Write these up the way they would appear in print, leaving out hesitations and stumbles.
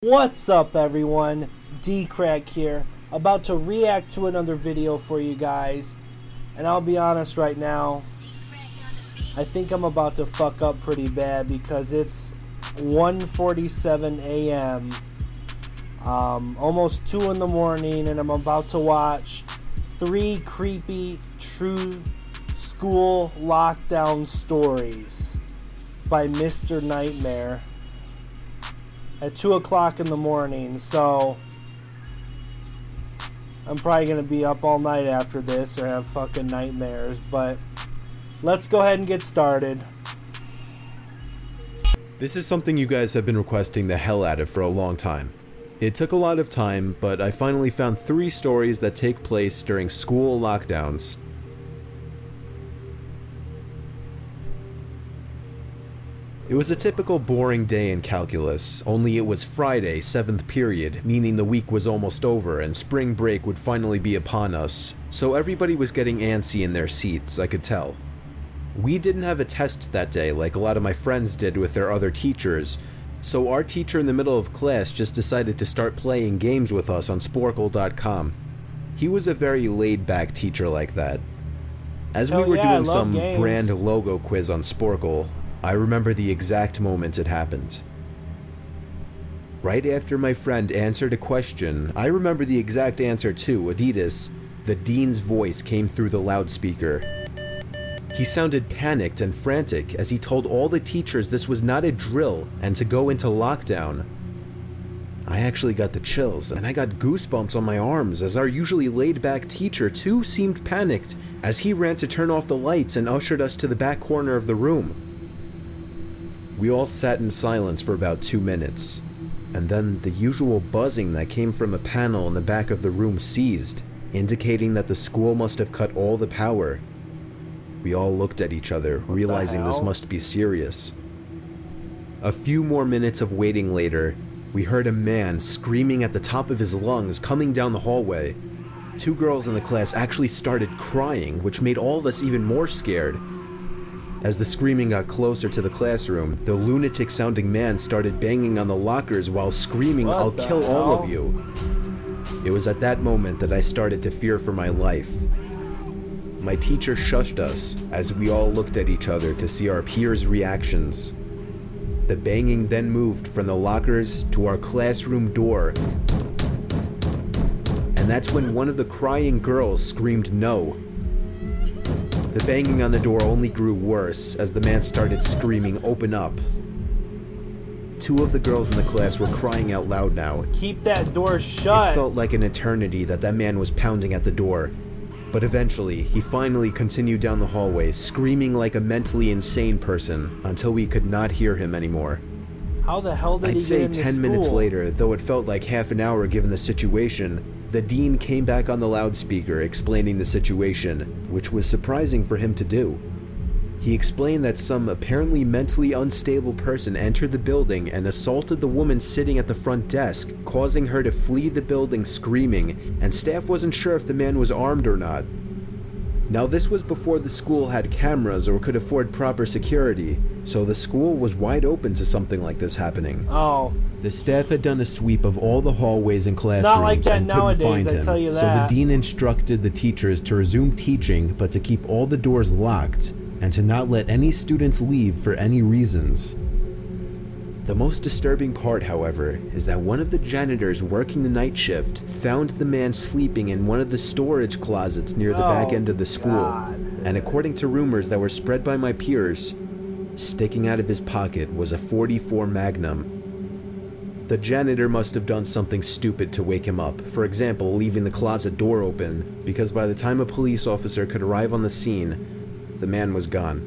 What's up everyone, D-Crack here, about to react to another video for you guys, and I'll be honest right now, I think I'm about to fuck up pretty bad because it's 1:47 a.m., almost 2 in the morning, and I'm about to watch 3 creepy true school lockdown stories by Mr. Nightmare at 2 o'clock in the morning, so I'm probably going to be up all night after this or have fucking nightmares, but let's go ahead and get started. This is something you guys have been requesting the hell out of for a long time. It took a lot of time, but I finally found 3 stories that take place during school lockdowns. It was a typical boring day in calculus, only it was Friday, 7th period, meaning the week was almost over and spring break would finally be upon us, so everybody was getting antsy in their seats, I could tell. We didn't have a test that day like a lot of my friends did with their other teachers, so our teacher in the middle of class just decided to start playing games with us on Sporkle.com. He was a very laid-back teacher like that. As we were doing some brand logo quiz on Sporkle, I remember the exact moment it happened. Right after my friend answered a question, I remember the exact answer too, Adidas. The dean's voice came through the loudspeaker. He sounded panicked and frantic as he told all the teachers this was not a drill and to go into lockdown. I actually got the chills and I got goosebumps on my arms as our usually laid-back teacher too seemed panicked as he ran to turn off the lights and ushered us to the back corner of the room. We all sat in silence for about 2 minutes, and then the usual buzzing that came from a panel in the back of the room ceased, indicating that the school must have cut all the power. We all looked at each other, realizing this must be serious. A few more minutes of waiting later, we heard a man screaming at the top of his lungs coming down the hallway. 2 girls in the class actually started crying, which made all of us even more scared. As the screaming got closer to the classroom, the lunatic-sounding man started banging on the lockers while screaming, "I'll kill all of you." It was at that moment that I started to fear for my life. My teacher shushed us as we all looked at each other to see our peers' reactions. The banging then moved from the lockers to our classroom door, and that's when one of the crying girls screamed no. The banging on the door only grew worse as the man started screaming, "Open up." 2 of the girls in the class were crying out loud now. Keep that door shut. It felt like an eternity that man was pounding at the door. But eventually, he finally continued down the hallway, screaming like a mentally insane person until we could not hear him anymore. How the hell did he get into school? I'd say 10 minutes later, though it felt like half an hour given the situation, the dean came back on the loudspeaker explaining the situation, which was surprising for him to do. He explained that some apparently mentally unstable person entered the building and assaulted the woman sitting at the front desk, causing her to flee the building screaming, and staff wasn't sure if the man was armed or not. Now this was before the school had cameras or could afford proper security, so the school was wide open to something like this happening. Oh. The staff had done a sweep of all the hallways and classrooms not like that and nowadays, couldn't find him. I tell you so that. the dean instructed the teachers to resume teaching but to keep all the doors locked and to not let any students leave for any reasons. The most disturbing part, however, is that one of the janitors working the night shift found the man sleeping in one of the storage closets near the back end of the school. God. And according to rumors that were spread by my peers, sticking out of his pocket was a .44 Magnum. The janitor must have done something stupid to wake him up, for example, leaving the closet door open, because by the time a police officer could arrive on the scene, the man was gone.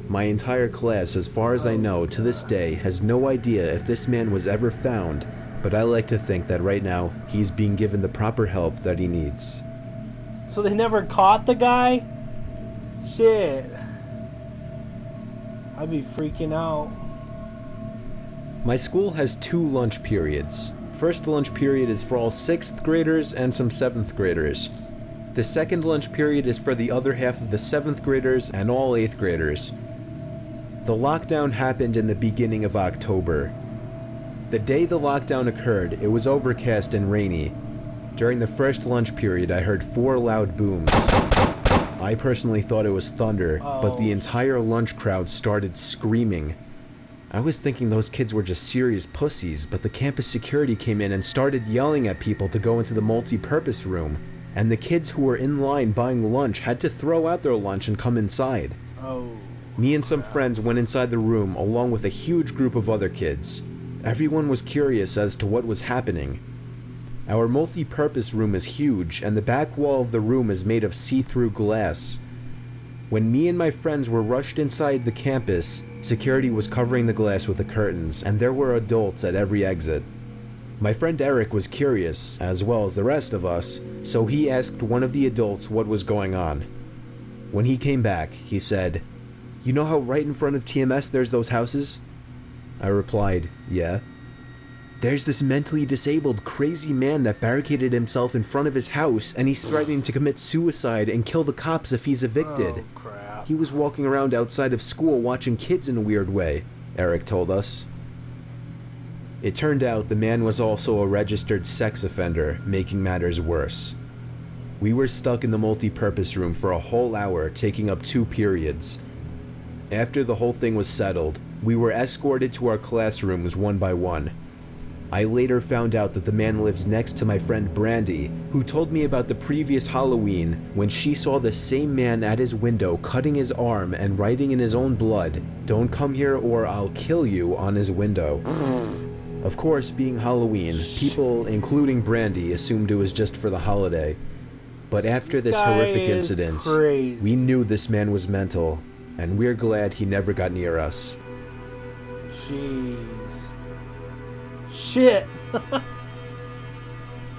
My entire class, as far as I know, to this day, has no idea if this man was ever found, but I like to think that right now, he's being given the proper help that he needs. So they never caught the guy? Shit. I'd be freaking out. My school has 2 lunch periods. First lunch period is for all 6th graders and some 7th graders. The second lunch period is for the other half of the 7th graders and all 8th graders. The lockdown happened in the beginning of October. The day the lockdown occurred, it was overcast and rainy. During the first lunch period, I heard 4 loud booms. I personally thought it was thunder, but the entire lunch crowd started screaming. I was thinking those kids were just serious pussies, but the campus security came in and started yelling at people to go into the multi-purpose room, and the kids who were in line buying lunch had to throw out their lunch and come inside. Me and some friends went inside the room along with a huge group of other kids. Everyone was curious as to what was happening. Our multi-purpose room is huge, and the back wall of the room is made of see-through glass. When me and my friends were rushed inside the campus, security was covering the glass with the curtains, and there were adults at every exit. My friend Eric was curious, as well as the rest of us, so he asked one of the adults what was going on. When he came back, he said, "You know how right in front of TMS there's those houses?" I replied, "Yeah." "There's this mentally disabled, crazy man that barricaded himself in front of his house, and he's threatening to commit suicide and kill the cops if he's evicted. Oh, crap. He was walking around outside of school watching kids in a weird way," Eric told us. It turned out the man was also a registered sex offender, making matters worse. We were stuck in the multi-purpose room for a whole hour, taking up 2 periods. After the whole thing was settled, we were escorted to our classrooms one by one. I later found out that the man lives next to my friend Brandy, who told me about the previous Halloween when she saw the same man at his window cutting his arm and writing in his own blood, "Don't come here or I'll kill you," on his window. Of course, being Halloween, people, including Brandy, assumed it was just for the holiday. But after this horrific incident, we knew this man was mental, and we're glad he never got near us. Jeez. Shit.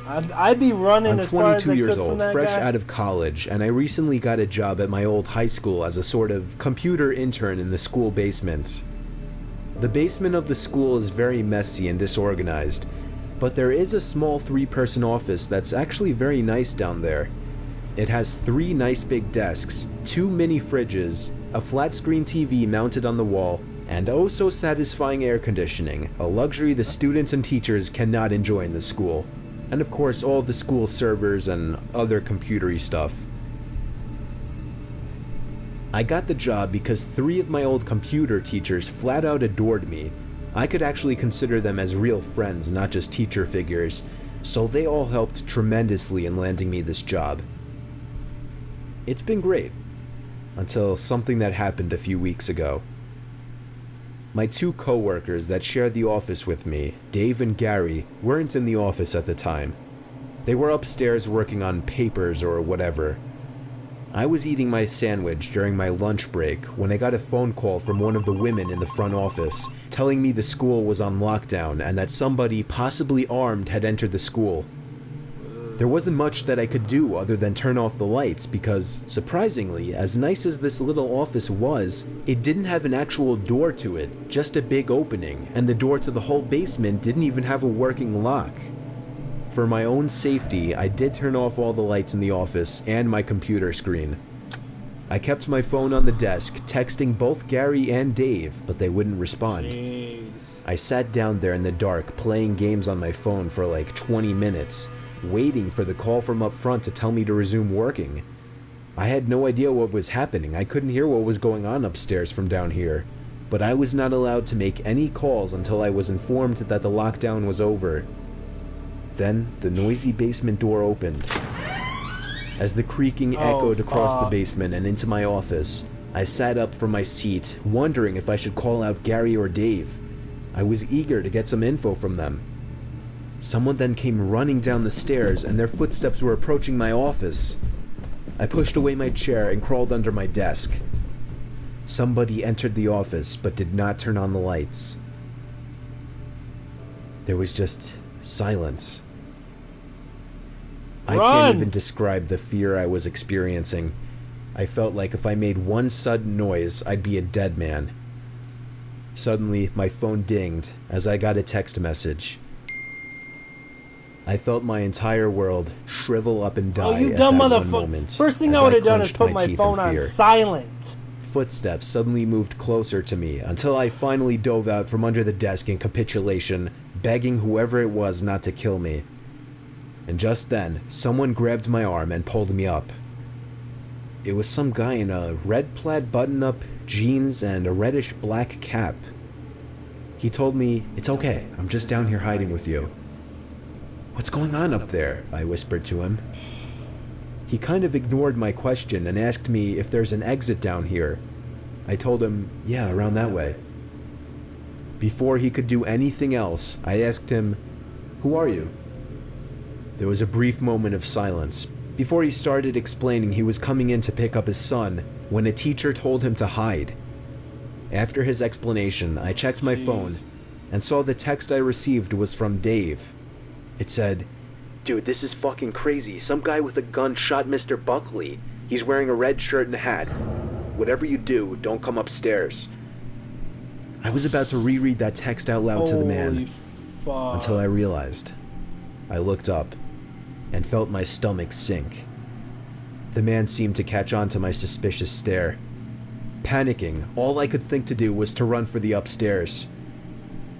I'd be running I'm as far as I 22 years could from old, that fresh guy. out of college, and I recently got a job at my old high school as a sort of computer intern in the school basement. The basement of the school is very messy and disorganized, but there is a small 3-person office that's actually very nice down there. It has 3 nice big desks, 2 mini fridges, a flat screen TV mounted on the wall, and oh so satisfying air conditioning, a luxury the students and teachers cannot enjoy in the school. And of course all the school servers and other computery stuff. I got the job because 3 of my old computer teachers flat out adored me. I could actually consider them as real friends, not just teacher figures, so they all helped tremendously in landing me this job. It's been great, until something that happened a few weeks ago. My 2 co-workers that shared the office with me, Dave and Gary, weren't in the office at the time. They were upstairs working on papers or whatever. I was eating my sandwich during my lunch break when I got a phone call from one of the women in the front office telling me the school was on lockdown and that somebody, possibly armed, had entered the school. There wasn't much that I could do other than turn off the lights because, surprisingly, as nice as this little office was, it didn't have an actual door to it, just a big opening, and the door to the whole basement didn't even have a working lock. For my own safety, I did turn off all the lights in the office and my computer screen. I kept my phone on the desk, texting both Gary and Dave, but they wouldn't respond. Jeez. I sat down there in the dark, playing games on my phone for like 20 minutes, waiting for the call from up front to tell me to resume working. I had no idea what was happening. I couldn't hear what was going on upstairs from down here, but I was not allowed to make any calls until I was informed that the lockdown was over. Then the noisy basement door opened. As the creaking echoed across the basement and into my office, I sat up from my seat, wondering if I should call out Gary or Dave. I was eager to get some info from them. Someone then came running down the stairs, and their footsteps were approaching my office. I pushed away my chair and crawled under my desk. Somebody entered the office but did not turn on the lights. There was just silence. I can't even describe the fear I was experiencing. I felt like if I made one sudden noise, I'd be a dead man. Suddenly, my phone dinged as I got a text message. I felt my entire world shrivel up and die Oh, you at dumb that one motherfucker. moment. First thing as I would have done is clenched put my my teeth phone in on fear. silent. footsteps suddenly moved closer to me until I finally dove out from under the desk in capitulation, begging whoever it was not to kill me. And just then, someone grabbed my arm and pulled me up. It was some guy in a red plaid button-up, jeans, and a reddish-black cap. He told me, "It's okay, I'm just down here hiding with you." "What's going on up there?" I whispered to him. He kind of ignored my question and asked me if there's an exit down here. I told him, "Yeah, around that way." Before he could do anything else, I asked him, "Who are you?" There was a brief moment of silence before he started explaining he was coming in to pick up his son when a teacher told him to hide. After his explanation, I checked my phone and saw the text I received was from Dave. It said, "Dude, this is fucking crazy. Some guy with a gun shot Mr. Buckley. He's wearing a red shirt and a hat. Whatever you do, don't come upstairs." I was about to reread that text out loud to the man until I realized. I looked up and felt my stomach sink. The man seemed to catch on to my suspicious stare. Panicking, all I could think to do was to run for the upstairs.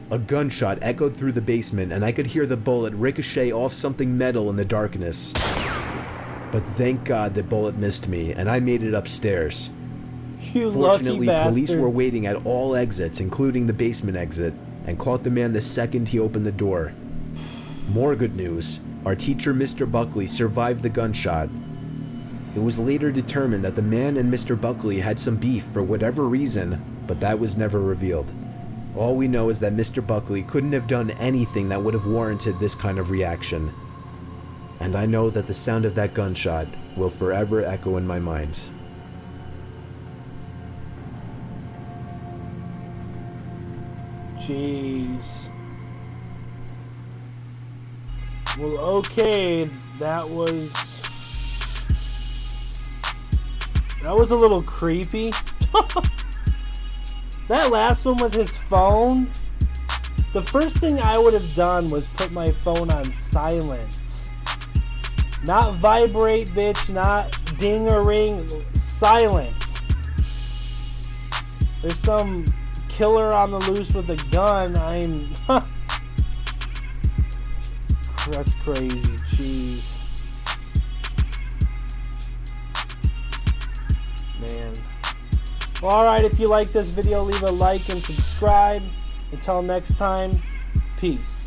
A gunshot echoed through the basement and I could hear the bullet ricochet off something metal in the darkness. But thank God the bullet missed me and I made it upstairs. You Fortunately, lucky bastard. police were waiting at all exits, including the basement exit, and caught the man the second he opened the door. More good news, our teacher Mr. Buckley survived the gunshot. It was later determined that the man and Mr. Buckley had some beef for whatever reason, but that was never revealed. All we know is that Mr. Buckley couldn't have done anything that would have warranted this kind of reaction. And I know that the sound of that gunshot will forever echo in my mind. Jeez. Well, okay, that was a little creepy. That last one with his phone, the first thing I would have done was put my phone on silent. Not vibrate, bitch, not ding-a-ring, silent. There's some killer on the loose with a gun. That's crazy. Jeez. Man. Well, alright, if you like this video, leave a like and subscribe. Until next time, peace.